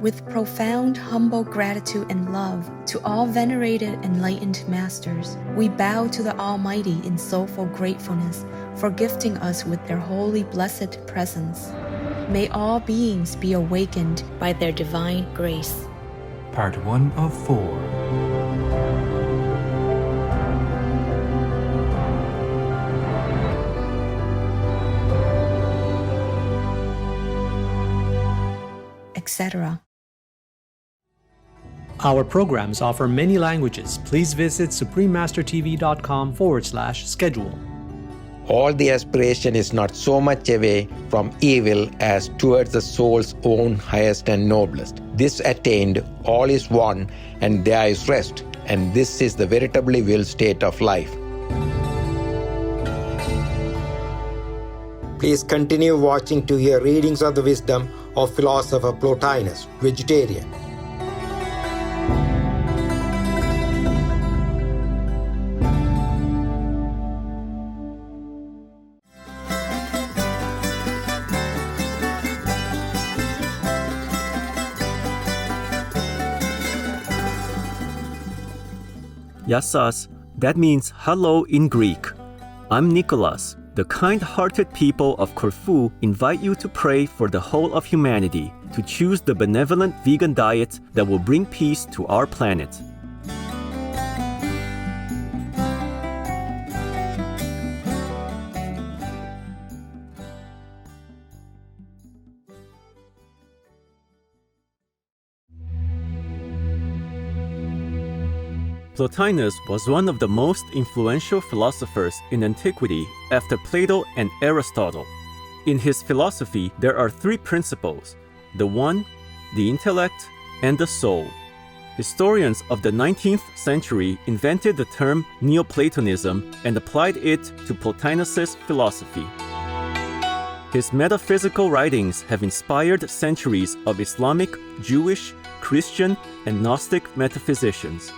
With profound, humble gratitude and love to all venerated enlightened masters, we bow to the Almighty in soulful gratefulness for gifting us with their holy blessed presence. May all beings be awakened by their divine grace. Part 1 of 4. Etc. Our programs offer many languages. Please visit suprememastertv.com/schedule. All the aspiration is not so much away from evil as towards the soul's own highest and noblest. This attained, all is one, and there is rest, and this is the veritably will state of life. Please continue watching to hear readings of the wisdom of philosopher Plotinus, vegetarian. Yassas, that means hello in Greek. I'm Nicholas. The kind-hearted people of Corfu invite you to pray for the whole of humanity to choose the benevolent vegan diet that will bring peace to our planet. Plotinus was one of the most influential philosophers in antiquity after Plato and Aristotle. In his philosophy, there are three principles: the one, the intellect, and the soul. Historians of the 19th century invented the term Neoplatonism and applied it to Plotinus's philosophy. His metaphysical writings have inspired centuries of Islamic, Jewish, Christian, and Gnostic metaphysicians.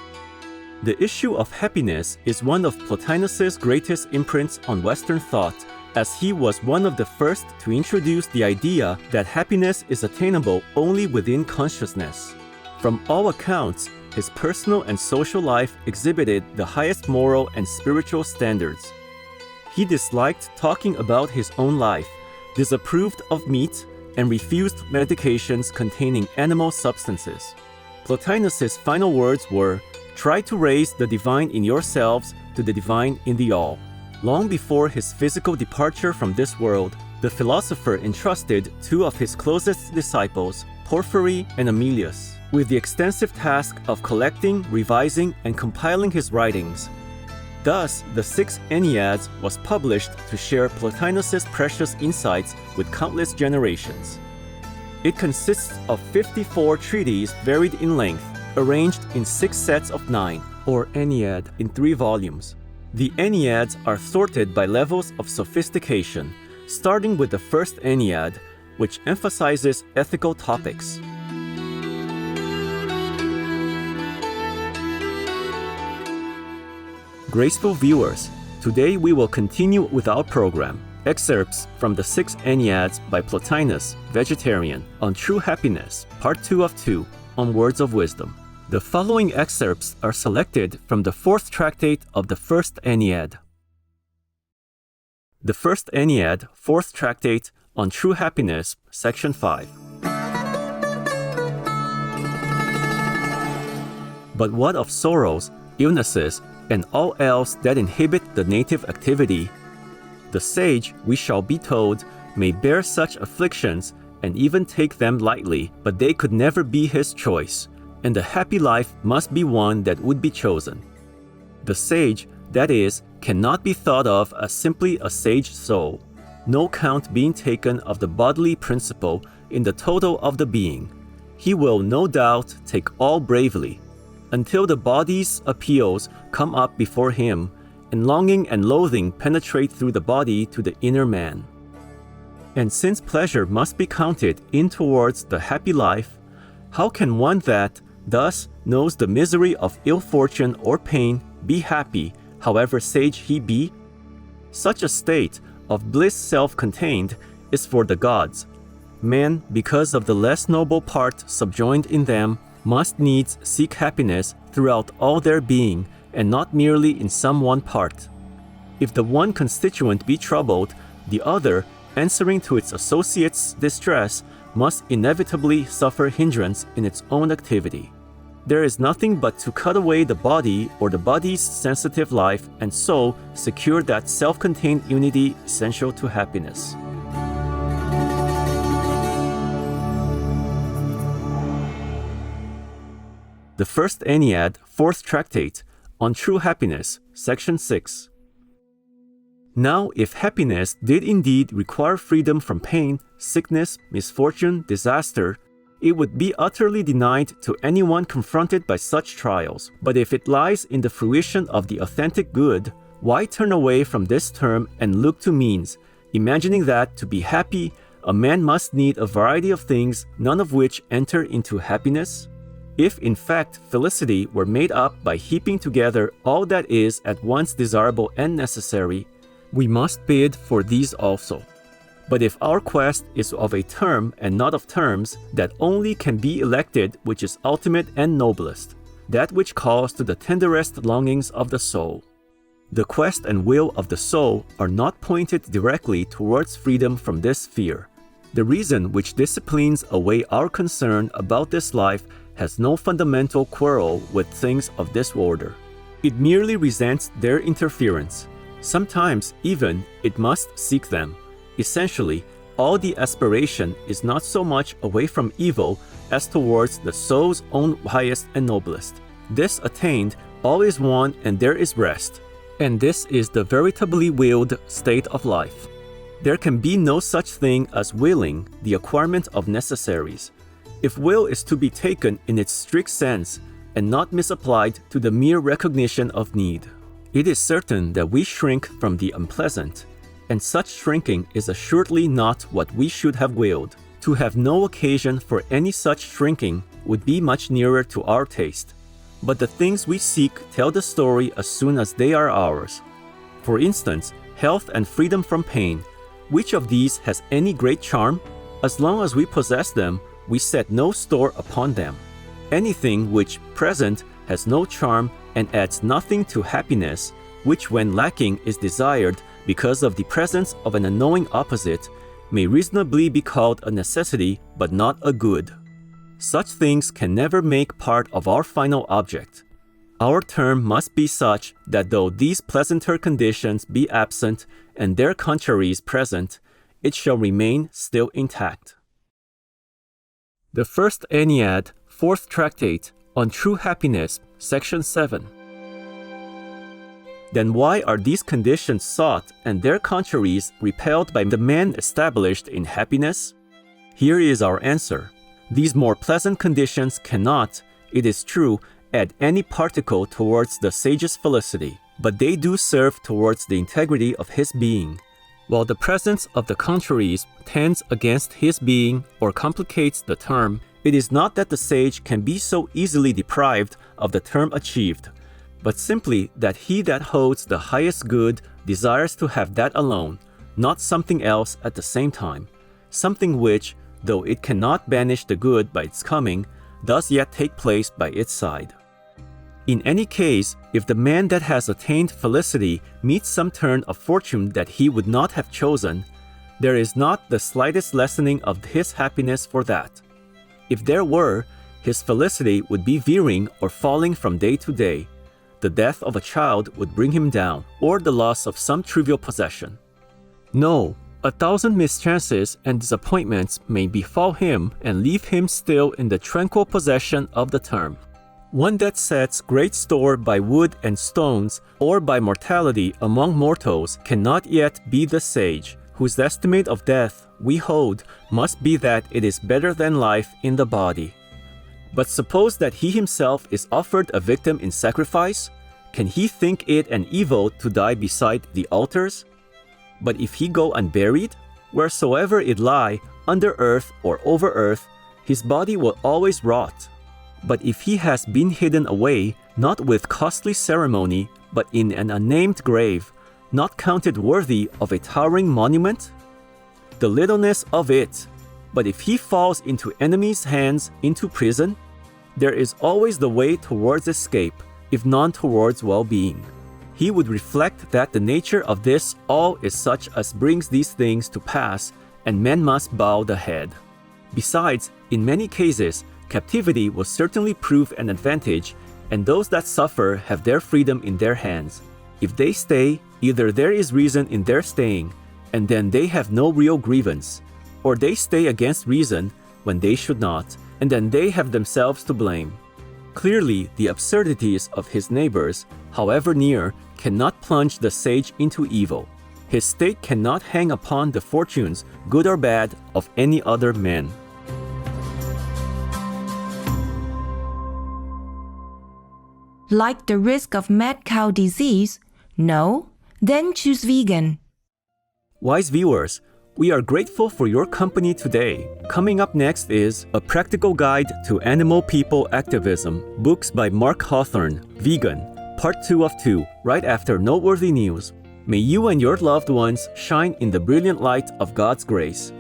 The issue of happiness is one of Plotinus's greatest imprints on Western thought, as he was one of the first to introduce the idea that happiness is attainable only within consciousness. From all accounts, his personal and social life exhibited the highest moral and spiritual standards. He disliked talking about his own life, disapproved of meat, and refused medications containing animal substances. Plotinus's final words were, "Try to raise the divine in yourselves to the divine in the all." Long before his physical departure from this world, the philosopher entrusted two of his closest disciples, Porphyry and Emilius, with the extensive task of collecting, revising, and compiling his writings. Thus, the Six Enneads was published to share Plotinus's precious insights with countless generations. It consists of 54 treatises varied in length, arranged in 6 sets of 9, or Ennead, in 3 volumes. The Enneads are sorted by levels of sophistication, starting with the first Ennead, which emphasizes ethical topics. Graceful viewers, today we will continue with our program, Excerpts from the Six Enneads by Plotinus, vegetarian, on True Happiness, Part 2 of 2, on Words of Wisdom. The following excerpts are selected from the 4th tractate of the First Ennead. The First Ennead, 4th tractate, on True Happiness, Section 5. But what of sorrows, illnesses, and all else that inhibit the native activity? The sage, we shall be told, may bear such afflictions and even take them lightly, but they could never be his choice, and the happy life must be one that would be chosen. The sage, that is, cannot be thought of as simply a sage soul, no count being taken of the bodily principle in the total of the being. He will no doubt take all bravely, until the body's appeals come up before him, and longing and loathing penetrate through the body to the inner man. And since pleasure must be counted in towards the happy life, how can one that thus knows the misery of ill fortune or pain be happy, however sage he be? Such a state of bliss self-contained is for the gods. men, because of the less noble part subjoined in them, must needs seek happiness throughout all their being, and not merely in some one part. If the one constituent be troubled, the other, answering to its associate's distress, must inevitably suffer hindrance in its own activity. There is nothing but to cut away the body or the body's sensitive life, and so secure that self-contained unity essential to happiness. The First Ennead, Fourth Tractate, on True Happiness, Section 6. Now, if happiness did indeed require freedom from pain, sickness, misfortune, disaster, it would be utterly denied to anyone confronted by such trials. But if it lies in the fruition of the authentic good, why turn away from this term and look to means, imagining that to be happy, a man must need a variety of things, none of which enter into happiness? If in fact felicity were made up by heaping together all that is at once desirable and necessary, we must bid for these also. But if our quest is of a term and not of terms, that only can be elected which is ultimate and noblest, that which calls to the tenderest longings of the soul. The quest and will of the soul are not pointed directly towards freedom from this fear. The reason which disciplines away our concern about this life has no fundamental quarrel with things of this order. It merely resents their interference. Sometimes, even, it must seek them. Essentially, all the aspiration is not so much away from evil as towards the soul's own highest and noblest. This attained, all is won and there is rest. And this is the veritably willed state of life. There can be no such thing as willing the acquirement of necessaries. If will is to be taken in its strict sense and not misapplied to the mere recognition of need, it is certain that we shrink from the unpleasant, and such shrinking is assuredly not what we should have willed. To have no occasion for any such shrinking would be much nearer to our taste. But the things we seek tell the story as soon as they are ours. For instance, health and freedom from pain. Which of these has any great charm? As long as we possess them, we set no store upon them. Anything which, present, has no charm and adds nothing to happiness, which when lacking is desired because of the presence of an unknowing opposite, may reasonably be called a necessity but not a good. Such things can never make part of our final object. Our term must be such that though these pleasanter conditions be absent and their contraries present, it shall remain still intact. The First Ennead, Fourth Tractate, on True Happiness, Section 7. Then why are these conditions sought and their contraries repelled by the man established in happiness? Here is our answer. These more pleasant conditions cannot, it is true, add any particle towards the sage's felicity, but they do serve towards the integrity of his being. While the presence of the contraries tends against his being or complicates the term, it is not that the sage can be so easily deprived of the term achieved, but simply that he that holds the highest good desires to have that alone, not something else at the same time, something which, though it cannot banish the good by its coming, does yet take place by its side. In any case, if the man that has attained felicity meets some turn of fortune that he would not have chosen, there is not the slightest lessening of his happiness for that. If there were, his felicity would be veering or falling from day to day. The death of a child would bring him down, or the loss of some trivial possession. No, 1,000 mischances and disappointments may befall him and leave him still in the tranquil possession of the term. One that sets great store by wood and stones, or by mortality among mortals, cannot yet be the sage, whose estimate of death, we hold, must be that it is better than life in the body. But suppose that he himself is offered a victim in sacrifice, can he think it an evil to die beside the altars? But if he go unburied, wheresoever it lie, under earth or over earth, his body will always rot. But if he has been hidden away, not with costly ceremony, but in an unnamed grave, not counted worthy of a towering monument? The littleness of it, But if he falls into enemies' hands, into prison, there is always the way towards escape, if none towards well-being. He would reflect that the nature of this all is such as brings these things to pass, and men must bow the head. Besides, in many cases, captivity will certainly prove an advantage, and those that suffer have their freedom in their hands. If they stay, either there is reason in their staying, and then they have no real grievance, or they stay against reason when they should not, and then they have themselves to blame. Clearly, the absurdities of his neighbors, however near, cannot plunge the sage into evil. His state cannot hang upon the fortunes, good or bad, of any other man. Like the risk of mad cow disease? No? Then choose vegan. Wise viewers, we are grateful for your company today. Coming up next is A Practical Guide to Animal People Activism, books by Mark Hawthorne, Vegan, Part 2 of 2, right after Noteworthy News. May you and your loved ones shine in the brilliant light of God's grace.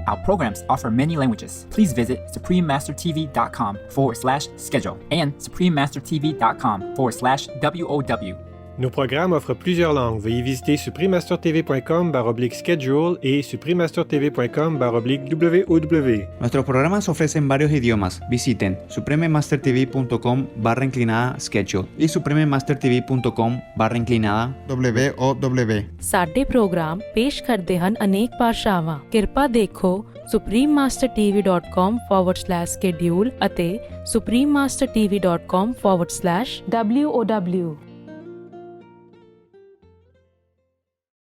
Our programs offer many languages. Please visit suprememastertv.com/schedule and suprememastertv.com/WOW. Nos programmes offrent plusieurs langues. Veuillez visiter suprememastertv.com/schedule et suprememastertv.com/WOW. Nuestros programas ofrecen varios idiomas. Visiten suprememastertv.com/schedule y suprememastertv.com/WOW. ਸਾਡੇ programme ਪੇਸ਼ ਕਰਦੇ ਹਨ ਅਨੇਕ ਭਾਸ਼ਾਵਾਂ। ਕਿਰਪਾ ਦੇਖੋ suprememastertv.com/schedule ਅਤੇ suprememastertv.com/WOW